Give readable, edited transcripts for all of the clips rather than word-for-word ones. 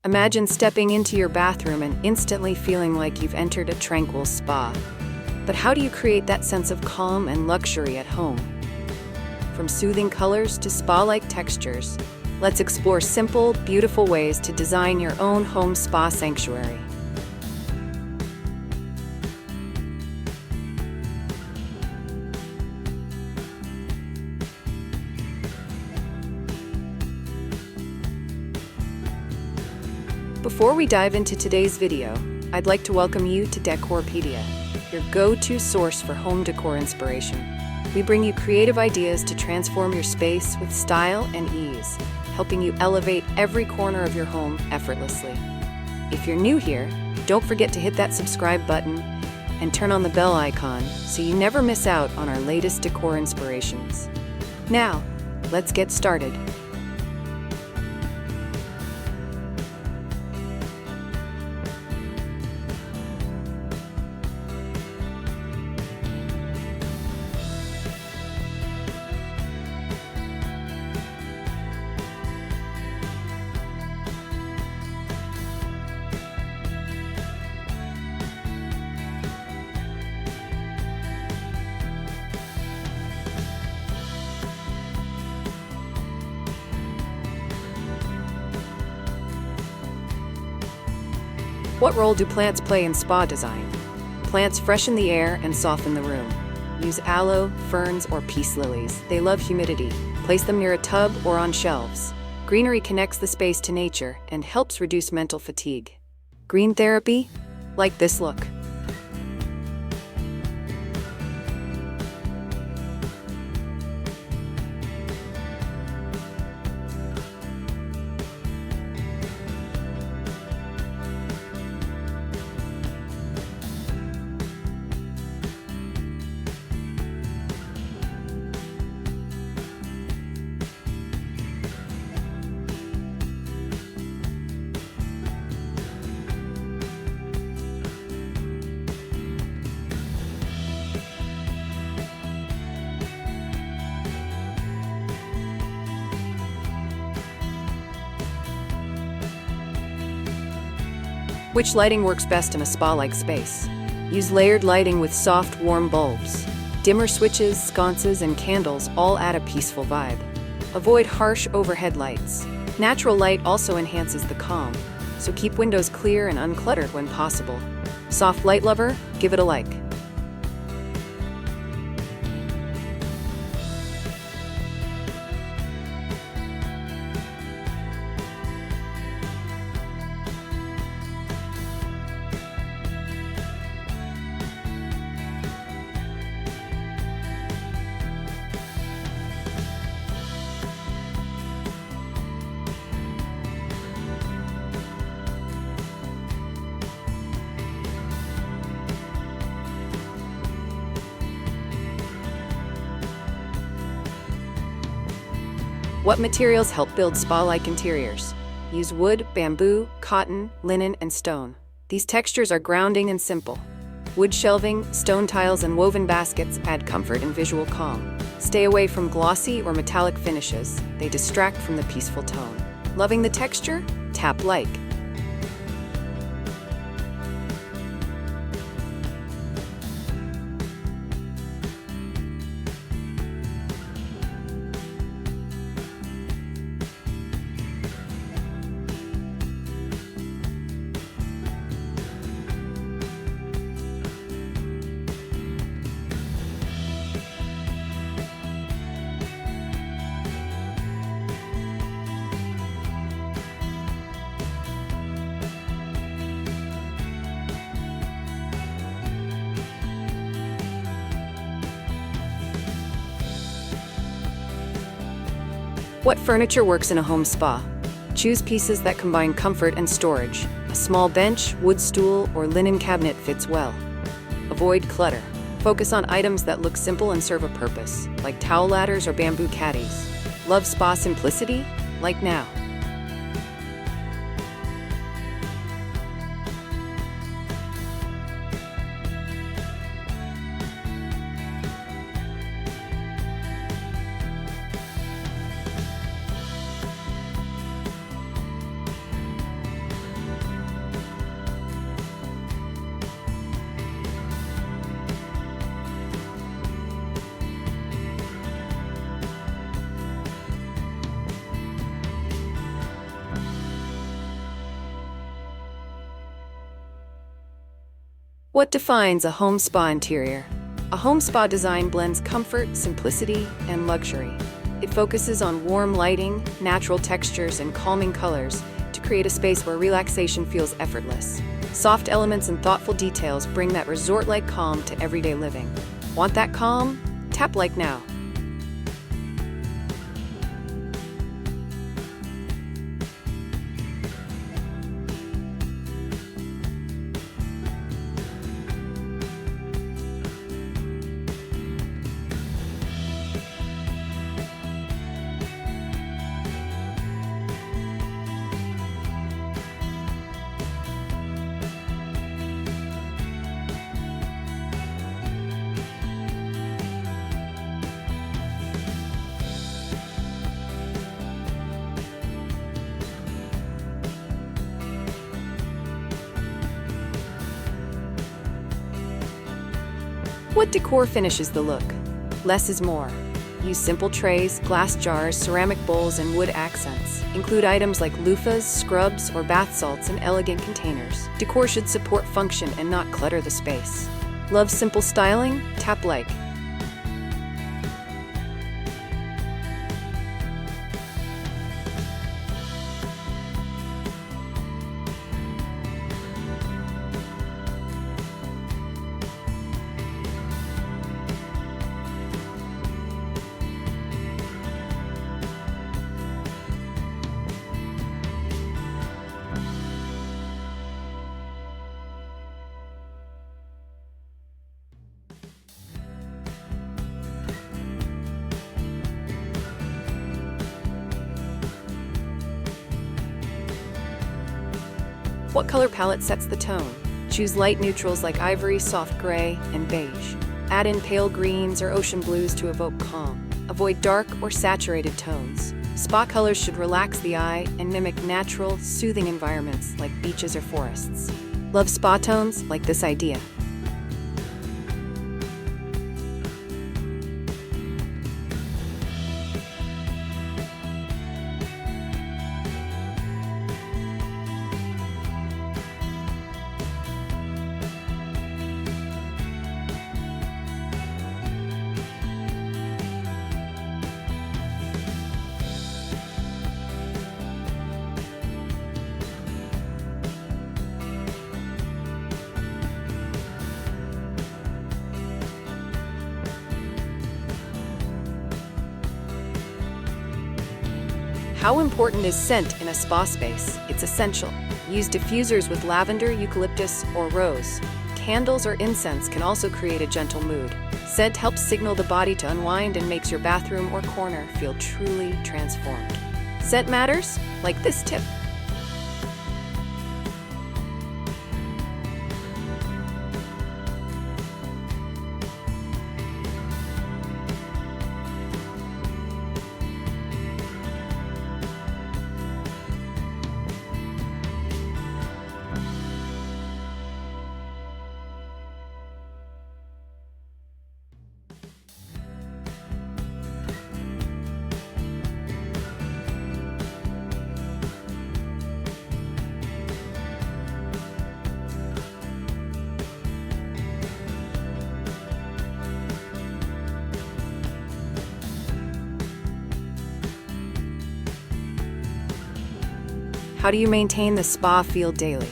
Imagine stepping into your bathroom and instantly feeling like you've entered a tranquil spa. But how do you create that sense of calm and luxury at home? From soothing colors to spa-like textures, let's explore simple, beautiful ways to design your own home spa sanctuary. Before we dive into today's video, I'd like to welcome you to Decorpediya, your go-to source for home decor inspiration. We bring you creative ideas to transform your space with style and ease, helping you elevate every corner of your home effortlessly. If you're new here, don't forget to hit that subscribe button and turn on the bell icon so you never miss out on our latest decor inspirations. Now, let's get started. What role do plants play in spa design? Plants freshen the air and soften the room. Use aloe, ferns, or peace lilies. They love humidity. Place them near a tub or on shelves. Greenery connects the space to nature and helps reduce mental fatigue. Green therapy? Like this look. Which lighting works best in a spa-like space? Use layered lighting with soft, warm bulbs. Dimmer switches, sconces, and candles all add a peaceful vibe. Avoid harsh overhead lights. Natural light also enhances the calm, so keep windows clear and uncluttered when possible. Soft light lover? Give it a like. What materials help build spa-like interiors? Use wood, bamboo, cotton, linen, and stone. These textures are grounding and simple. Wood shelving, stone tiles, and woven baskets add comfort and visual calm. Stay away from glossy or metallic finishes. They distract from the peaceful tone. Loving the texture? Tap like. What furniture works in a home spa? Choose pieces that combine comfort and storage. A small bench, wood stool, or linen cabinet fits well. Avoid clutter. Focus on items that look simple and serve a purpose, like towel ladders or bamboo caddies. Love spa simplicity? Like now. What defines a home spa interior? A home spa design blends comfort, simplicity, and luxury. It focuses on warm lighting, natural textures, and calming colors to create a space where relaxation feels effortless. Soft elements and thoughtful details bring that resort-like calm to everyday living. Want that calm? Tap like now. What decor finishes the look? Less is more. Use simple trays, glass jars, ceramic bowls, and wood accents. Include items like loofahs, scrubs, or bath salts in elegant containers. Decor should support function and not clutter the space. Love simple styling? Tap like. What color palette sets the tone? Choose light neutrals like ivory, soft gray, and beige. Add in pale greens or ocean blues to evoke calm. Avoid dark or saturated tones. Spa colors should relax the eye and mimic natural, soothing environments like beaches or forests. Love spa tones? Like this idea. How important is scent in a spa space? It's essential. Use diffusers with lavender, eucalyptus, or rose. Candles or incense can also create a gentle mood. Scent helps signal the body to unwind and makes your bathroom or corner feel truly transformed. Scent matters? Like this tip. How do you maintain the spa feel daily?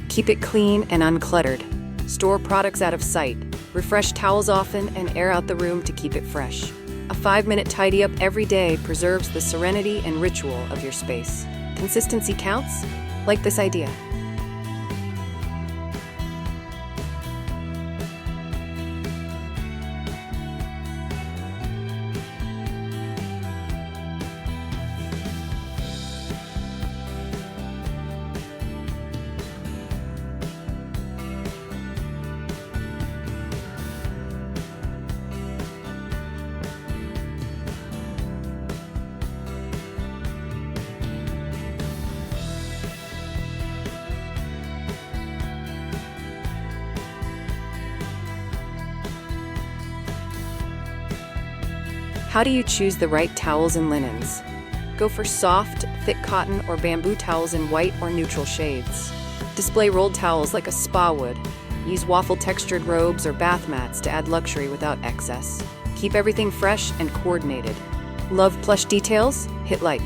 Keep it clean and uncluttered. Store products out of sight. Refresh towels often and air out the room to keep it fresh. A 5-minute tidy up every day preserves the serenity and ritual of your space. Consistency counts? Like this idea. How do you choose the right towels and linens? Go for soft, thick cotton or bamboo towels in white or neutral shades. Display rolled towels like a spa would. Use waffle-textured robes or bath mats to add luxury without excess. Keep everything fresh and coordinated. Love plush details? Hit like.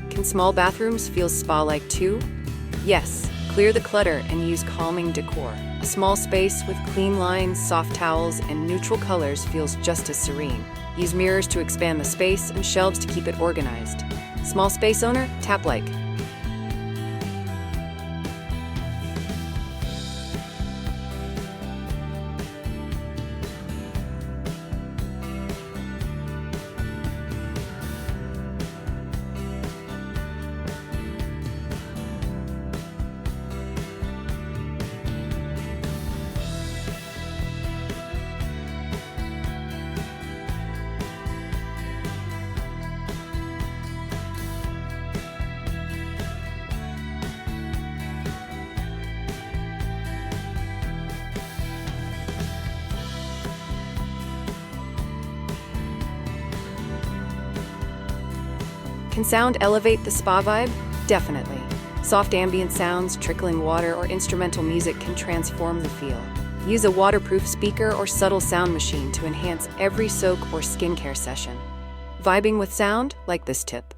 Can small bathrooms feel spa-like too? Yes, clear the clutter and use calming decor. A small space with clean lines, soft towels, and neutral colors feels just as serene. Use mirrors to expand the space and shelves to keep it organized. Small space owner? Tap like. Can sound elevate the spa vibe? Definitely. Soft ambient sounds, trickling water, or instrumental music can transform the feel. Use a waterproof speaker or subtle sound machine to enhance every soak or skincare session. Vibing with sound? Like this tip.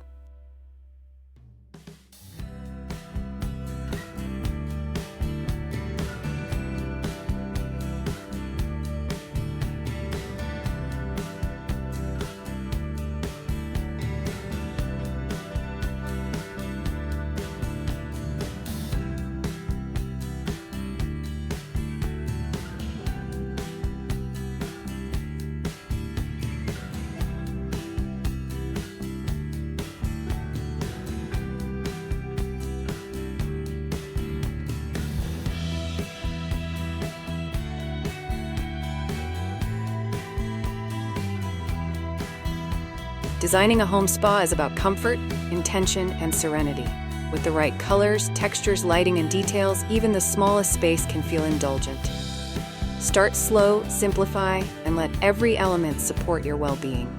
Designing a home spa is about comfort, intention, and serenity. With the right colors, textures, lighting, and details, even the smallest space can feel indulgent. Start slow, simplify, and let every element support your well-being.